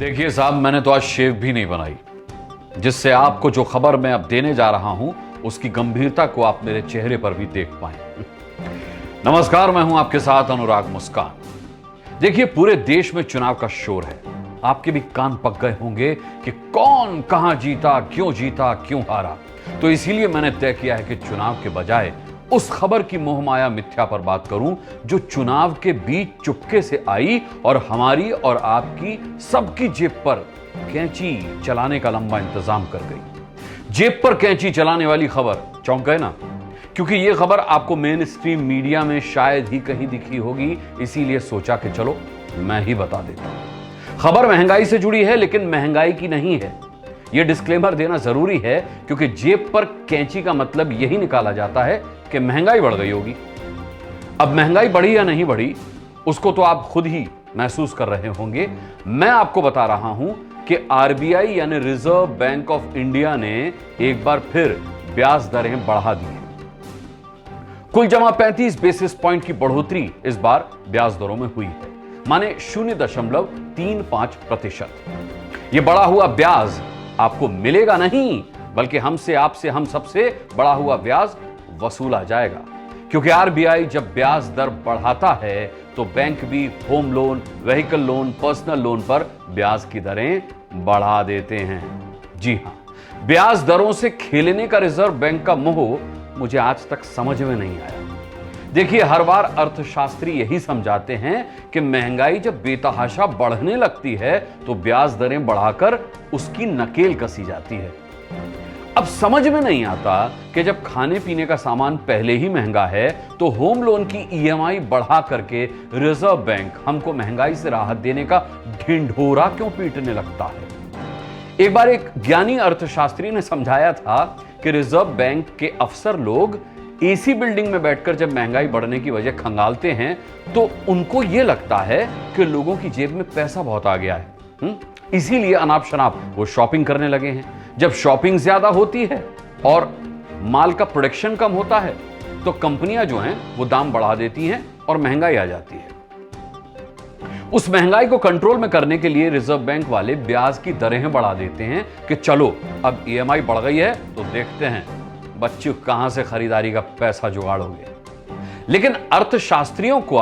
देखिए साहब, मैंने तो आज शेव भी नहीं बनाई, जिससे आपको जो खबर मैं अब देने जा रहा हूं उसकी गंभीरता को आप मेरे चेहरे पर भी देख पाए। नमस्कार, मैं हूं आपके साथ अनुराग मुस्कान। देखिए, पूरे देश में चुनाव का शोर है। आपके भी कान पक गए होंगे कि कौन कहां जीता, क्यों हारा। तो इसीलिए मैंने तय किया है कि चुनाव के बजाय उस खबर की मोहमाया मिथ्या पर बात करूं जो चुनाव के बीच चुपके से आई और हमारी और आपकी सबकी जेब पर कैंची चलाने का लंबा इंतजाम कर गई। जेब पर कैंची चलाने वाली खबर, चौंक गए ना? क्योंकि यह खबर आपको मेन स्ट्रीम मीडिया में शायद ही कहीं दिखी होगी, इसीलिए सोचा कि चलो मैं ही बता देता हूं। खबर महंगाई से जुड़ी है, लेकिन महंगाई की नहीं है। यह डिस्क्लेमर देना जरूरी है, क्योंकि जेब पर कैंची का मतलब यही निकाला जाता है कि महंगाई बढ़ गई होगी। अब महंगाई बढ़ी या नहीं बढ़ी, उसको तो आप खुद ही महसूस कर रहे होंगे। मैं आपको बता रहा हूं कि आरबीआई यानी रिजर्व बैंक ऑफ इंडिया ने एक बार फिर ब्याज दरें बढ़ा दी हैं। कुल जमा 35 बेसिस पॉइंट की बढ़ोतरी इस बार ब्याज दरों में हुई है, माने 0.35%। यह बढ़ा हुआ ब्याज आपको मिलेगा नहीं, बल्कि हमसे, आपसे, हम सबसे बढ़ा हुआ ब्याज वसूला जाएगा। क्योंकि आरबीआई जब ब्याज दर बढ़ाता है तो बैंक भी home loan, vehicle loan, personal loan पर ब्याज की दरें बढ़ा देते हैं। जी हां, ब्याज दरों से खेलने का रिजर्व बैंक का मोह मुझे आज तक समझ में नहीं आया। देखिए, हर बार अर्थशास्त्री यही समझाते हैं कि महंगाई जब बेतहाशा बढ़ने लगती है तो ब्याज दरें बढ़ाकर उसकी नकेल कसी जाती है। अब समझ में नहीं आता कि जब खाने पीने का सामान पहले ही महंगा है तो होम लोन की ईएमआई बढ़ा करके रिजर्व बैंक हमको महंगाई से राहत देने का ढिंढोरा क्यों पीटने लगता है। एक बार एक ज्ञानी अर्थशास्त्री ने समझाया था कि रिजर्व बैंक के अफसर लोग एसी बिल्डिंग में बैठकर जब महंगाई बढ़ने की वजह खंगालते हैं तो उनको यह लगता है कि लोगों की जेब में पैसा बहुत आ गया है, इसीलिए अनाप शनाप वो शॉपिंग करने लगे हैं। जब शॉपिंग ज्यादा होती है और माल का प्रोडक्शन कम होता है तो कंपनियां जो हैं वो दाम बढ़ा देती हैं और महंगाई आ जाती है। उस महंगाई को कंट्रोल में करने के लिए रिजर्व बैंक वाले ब्याज की दरें बढ़ा देते हैं कि चलो अब ईएमआई बढ़ गई है तो देखते हैं बच्चे कहां से खरीदारी का पैसा जुगाड़ोगे। लेकिन अर्थशास्त्रियों को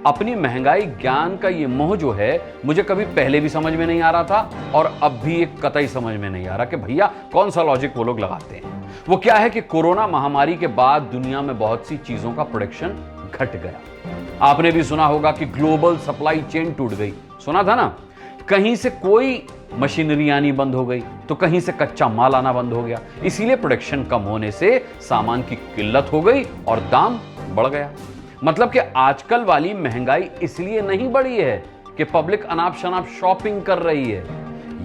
अपनी महंगाई ज्ञान का ये मोह जो है मुझे कभी पहले भी समझ में नहीं आ रहा था और अब भी एक कतई समझ में नहीं आ रहा कि भैया कौन सा लॉजिक वो लोग लगाते हैं। वो क्या है कि कोरोना महामारी के बाद दुनिया में बहुत सी चीजों का प्रोडक्शन घट गया। आपने भी सुना होगा कि ग्लोबल सप्लाई चेन टूट गई, सुना था ना? कहीं से कोई मशीनरी आनी बंद हो गई तो कहीं से कच्चा माल आना बंद हो गया। इसीलिए प्रोडक्शन कम होने से सामान की किल्लत हो गई और दाम बढ़ गया। मतलब कि आजकल वाली महंगाई इसलिए नहीं बढ़ी है कि पब्लिक अनाप शनाप शॉपिंग कर रही है।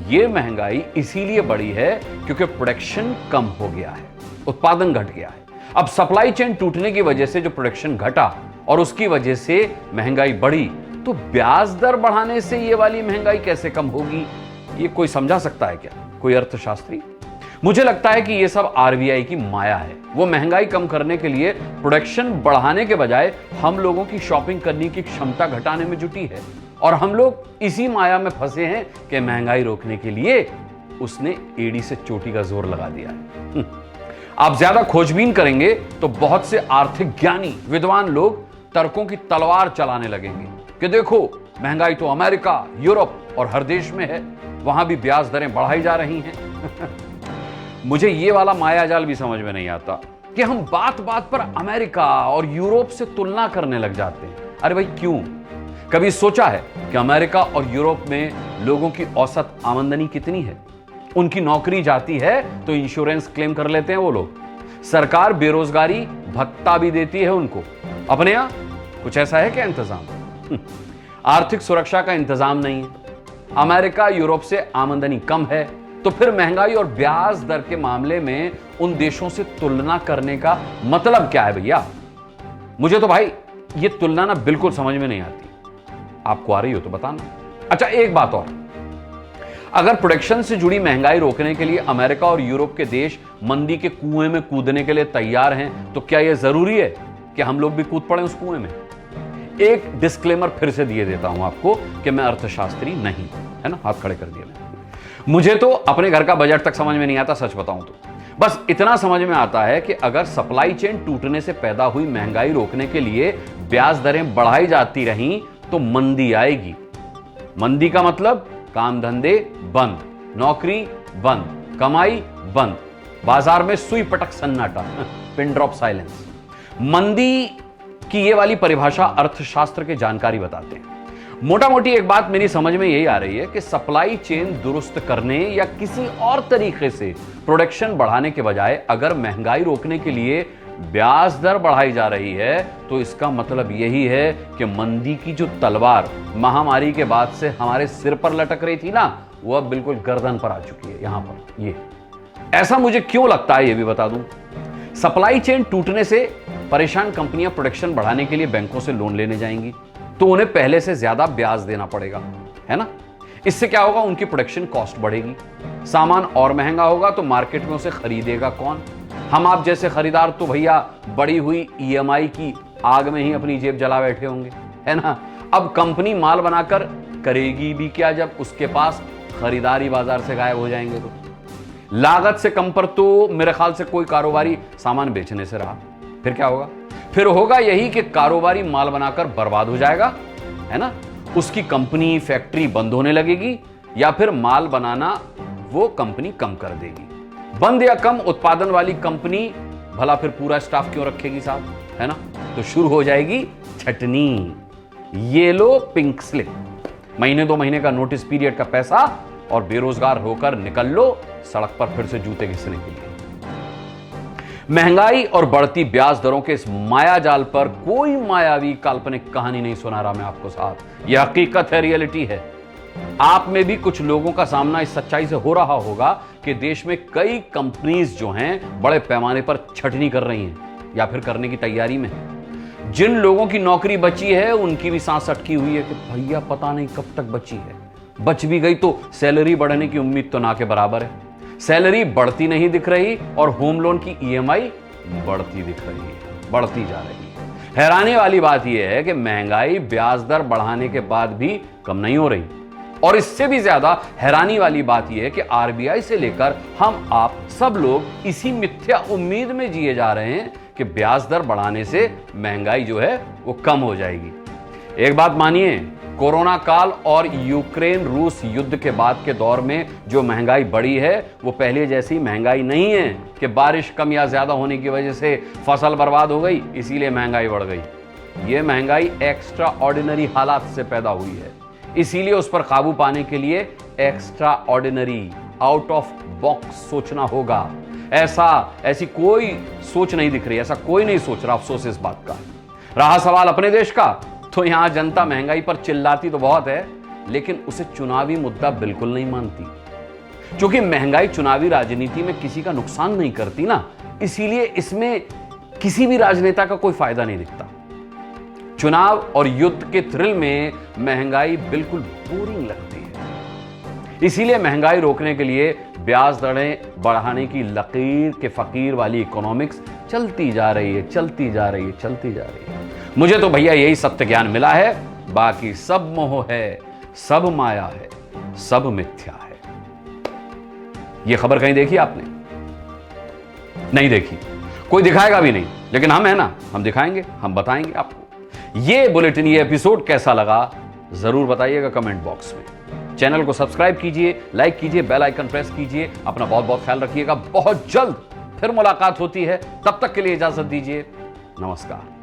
यह महंगाई इसीलिए बढ़ी है क्योंकि प्रोडक्शन कम हो गया है, उत्पादन घट गया है। अब सप्लाई चेन टूटने की वजह से जो प्रोडक्शन घटा और उसकी वजह से महंगाई बढ़ी, तो ब्याज दर बढ़ाने से यह वाली महंगाई कैसे कम होगी? ये कोई समझा सकता है क्या? कोई अर्थशास्त्री? मुझे लगता है कि यह सब आरबीआई की माया है। वो महंगाई कम करने के लिए प्रोडक्शन बढ़ाने के बजाय हम लोगों की शॉपिंग करने की क्षमता घटाने में जुटी है और हम लोग इसी माया में फंसे हैं कि महंगाई रोकने के लिए उसने एड़ी से चोटी का जोर लगा दिया है। आप ज्यादा खोजबीन करेंगे तो बहुत से आर्थिक ज्ञानी, विद्वान लोग तर्कों की तलवार चलाने लगेंगे कि देखो महंगाई तो अमेरिका, यूरोप और हर देश में है, वहां भी ब्याज दरें बढ़ाई जा रही हैं। मुझे ये वाला मायाजाल भी समझ में नहीं आता कि हम बात बात पर अमेरिका और यूरोप से तुलना करने लग जाते हैं। अरे भाई क्यों? कभी सोचा है कि अमेरिका और यूरोप में लोगों की औसत आमदनी कितनी है? उनकी नौकरी जाती है तो इंश्योरेंस क्लेम कर लेते हैं वो लोग। सरकार बेरोजगारी भत्ता भी देती है उनको। अपने यहां कुछ ऐसा है क्या इंतजाम? आर्थिक सुरक्षा का इंतजाम नहीं है। अमेरिका यूरोप से आमदनी कम है तो फिर महंगाई और ब्याज दर के मामले में उन देशों से तुलना करने का मतलब क्या है भैया? मुझे तो भाई ये तुलना ना बिल्कुल समझ में नहीं आती। आपको आ रही हो तो बताना। अच्छा, एक बात और, अगर प्रोडक्शन से जुड़ी महंगाई रोकने के लिए अमेरिका और यूरोप के देश मंदी के कुएं में कूदने के लिए तैयार हैं, तो क्या यह जरूरी है कि हम लोग भी कूद पड़े उस कुएं में? एक डिस्क्लेमर फिर से दिए देता हूं आपको कि मैं अर्थशास्त्री नहीं हूं। है ना, हाथ खड़े कर दिए मैंने। मुझे तो अपने घर का बजट तक समझ में नहीं आता, सच बताऊं तो। बस इतना समझ में आता है कि अगर सप्लाई चेन टूटने से पैदा हुई महंगाई रोकने के लिए ब्याज दरें बढ़ाई जाती रहीं तो मंदी आएगी। मंदी का मतलब काम धंधे बंद, नौकरी बंद, कमाई बंद, बाजार में सुई पटक सन्नाटा, पिन ड्रॉप साइलेंस। मंदी की ये वाली परिभाषा अर्थशास्त्र के जानकारी बताते हैं। मोटा मोटी एक बात मेरी समझ में यही आ रही है कि सप्लाई चेन दुरुस्त करने या किसी और तरीके से प्रोडक्शन बढ़ाने के बजाय अगर महंगाई रोकने के लिए ब्याज दर बढ़ाई जा रही है तो इसका मतलब यही है कि मंदी की जो तलवार महामारी के बाद से हमारे सिर पर लटक रही थी ना, वो अब बिल्कुल गर्दन पर आ चुकी है। यहां पर ये ऐसा मुझे क्यों लगता है ये भी बता दूं। सप्लाई चेन टूटने से परेशान कंपनियां प्रोडक्शन बढ़ाने के लिए बैंकों से लोन लेने जाएंगी तो उन्हें पहले से ज्यादा ब्याज देना पड़ेगा, है ना। इससे क्या होगा, उनकी प्रोडक्शन कॉस्ट बढ़ेगी, सामान और महंगा होगा तो मार्केट में उसे खरीदेगा कौन? हम आप जैसे खरीदार तो भैया बढ़ी हुई ईएमआई की आग में ही अपनी जेब जला बैठे होंगे, है ना। अब कंपनी माल बनाकर करेगी भी क्या जब उसके पास खरीदारी बाजार से गायब हो जाएंगे तो। लागत से कम पर तो मेरे ख्याल से कोई कारोबारी सामान बेचने से रहा। फिर क्या होगा? फिर होगा यही कि कारोबारी माल बनाकर बर्बाद हो जाएगा, है ना। उसकी कंपनी फैक्ट्री बंद होने लगेगी या फिर माल बनाना वो कंपनी कम कर देगी। बंद या कम उत्पादन वाली कंपनी भला फिर पूरा स्टाफ क्यों रखेगी साहब, है ना। तो शुरू हो जाएगी छटनी। ये लो पिंक स्लिप, महीने 2 महीने का नोटिस पीरियड का पैसा और बेरोजगार होकर निकल लो सड़क पर फिर से जूते घिसने के लिए। महंगाई और बढ़ती ब्याज दरों के इस माया जाल पर कोई मायावी काल्पनिक कहानी नहीं सुना रहा मैं आपको साहब। यह हकीकत है, रियलिटी है। आप में भी कुछ लोगों का सामना इस सच्चाई से हो रहा होगा कि देश में कई कंपनीज जो हैं बड़े पैमाने पर छटनी कर रही हैं या फिर करने की तैयारी में हैं। जिन लोगों की नौकरी बची है उनकी भी सांस अटकी हुई है कि भैया पता नहीं कब तक बची है। बच भी गई तो सैलरी बढ़ने की उम्मीद तो ना के बराबर है। सैलरी बढ़ती नहीं दिख रही और होम लोन की ईएमआई बढ़ती दिख रही है, बढ़ती जा रही है। हैरानी वाली बात यह है कि महंगाई ब्याज दर बढ़ाने के बाद भी कम नहीं हो रही। और इससे भी ज्यादा हैरानी वाली बात यह है कि आरबीआई से लेकर हम आप सब लोग इसी मिथ्या उम्मीद में जिए जा रहे हैं कि ब्याज दर बढ़ाने से महंगाई जो है वो कम हो जाएगी। एक बात मानिए, कोरोना काल और यूक्रेन रूस युद्ध के बाद के दौर में जो महंगाई बढ़ी है वो पहले जैसी महंगाई नहीं है कि बारिश कम या ज्यादा होने की वजह से फसल बर्बाद हो गई इसीलिए महंगाई बढ़ गई। ये महंगाई एक्स्ट्रा ऑर्डिनरी हालात से पैदा हुई है, इसीलिए उस पर काबू पाने के लिए extra ordinary out of box सोचना होगा। ऐसी कोई सोच नहीं दिख रही, ऐसा कोई नहीं सोच रहा। अफसोस इस बात का। रहा सवाल अपने देश का, तो यहां जनता महंगाई पर चिल्लाती तो बहुत है लेकिन उसे चुनावी मुद्दा बिल्कुल नहीं मानती। क्योंकि महंगाई चुनावी राजनीति में किसी का नुकसान नहीं करती ना, इसीलिए इसमें किसी भी राजनेता का कोई फायदा नहीं दिखता। चुनाव और युद्ध के थ्रिल में महंगाई बिल्कुल बोरिंग लगती है। इसीलिए महंगाई रोकने के लिए ब्याज दरें बढ़ाने की लकीर के फकीर वाली इकोनॉमिक्स चलती जा रही है, चलती जा रही है, चलती जा रही है। मुझे तो भैया यही सत्य ज्ञान मिला है, बाकी सब मोह है, सब माया है, सब मिथ्या है। यह खबर कहीं देखी आपने? नहीं देखी, कोई दिखाएगा भी नहीं, लेकिन हम है ना, हम दिखाएंगे, हम बताएंगे आपको। यह बुलेटिन, ये एपिसोड कैसा लगा जरूर बताइएगा कमेंट बॉक्स में। चैनल को सब्सक्राइब कीजिए, लाइक कीजिए, बेल आइकन प्रेस कीजिए। अपना बहुत बहुत ख्याल रखिएगा। बहुत जल्द फिर मुलाकात होती है, तब तक के लिए इजाजत दीजिए। नमस्कार।